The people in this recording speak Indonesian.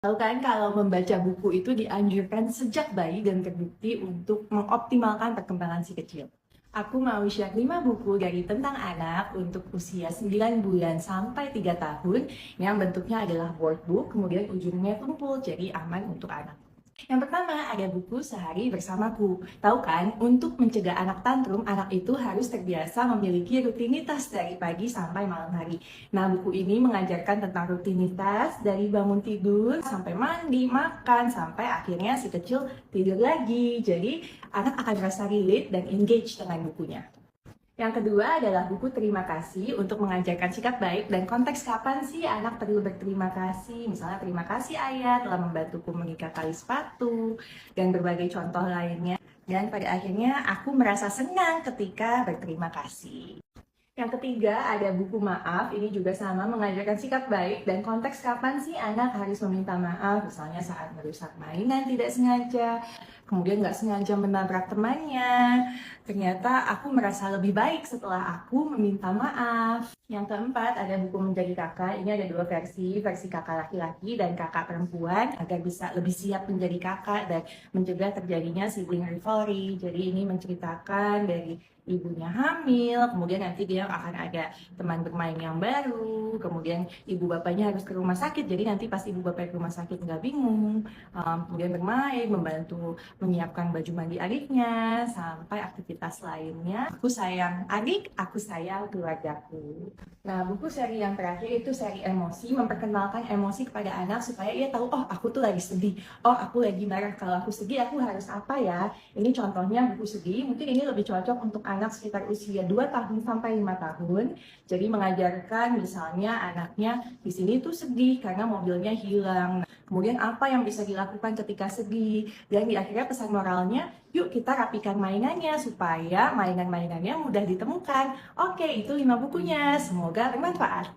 Tahu kan kalau membaca buku itu dianjurkan sejak bayi dan terbukti untuk mengoptimalkan perkembangan si kecil. Aku mau share 5 buku dari tentang anak untuk usia 9 bulan sampai 3 tahun yang bentuknya adalah workbook, kemudian ujungnya tumpul jadi aman untuk anak. Yang pertama ada buku Sehari Bersamaku. Tahu kan, untuk mencegah anak tantrum, anak itu harus terbiasa memiliki rutinitas dari pagi sampai malam hari. Nah, buku ini mengajarkan tentang rutinitas dari bangun tidur sampai mandi, makan, sampai akhirnya si kecil tidur lagi. Jadi, anak akan merasa relate dan engage dengan bukunya. Yang kedua adalah buku Terima Kasih untuk mengajarkan sikap baik dan konteks kapan sih anak perlu berterima kasih. Misalnya, terima kasih ayah telah membantuku mengikat tali sepatu, dan berbagai contoh lainnya. Dan pada akhirnya aku merasa senang ketika berterima kasih. Yang ketiga ada buku Maaf, ini juga sama mengajarkan sikap baik dan konteks kapan sih anak harus meminta maaf, misalnya saat merusak mainan tidak sengaja, kemudian nggak sengaja menabrak temannya. Ternyata aku merasa lebih baik setelah aku meminta maaf. Yang keempat ada buku Menjadi Kakak, ini ada dua versi kakak laki-laki dan kakak perempuan agar bisa lebih siap menjadi kakak dan mencegah terjadinya sibling rivalry. Jadi ini menceritakan dari ibunya hamil, kemudian nanti dia akan ada teman bermain yang baru, kemudian ibu bapaknya harus ke rumah sakit, jadi nanti pas ibu bapak ke rumah sakit nggak bingung, kemudian bermain, membantu menyiapkan baju mandi adiknya, sampai aktivitas lainnya. Aku sayang adik, aku sayang keluargaku. Nah, buku seri yang terakhir itu seri emosi, memperkenalkan emosi kepada anak supaya ia tahu, oh aku tuh lagi sedih, oh aku lagi marah, kalau aku sedih aku harus apa ya. Ini contohnya buku sedih, mungkin ini lebih cocok untuk anak sekitar usia 2 tahun sampai 5 tahun. Jadi mengajarkan misalnya anaknya di sini tuh sedih karena mobilnya hilang. Nah, kemudian apa yang bisa dilakukan ketika sedih, dan di akhirnya pesan moralnya, yuk kita rapikan mainannya supaya mainan-mainannya mudah ditemukan. Oke, itu 5 bukunya. Semoga bermanfaat.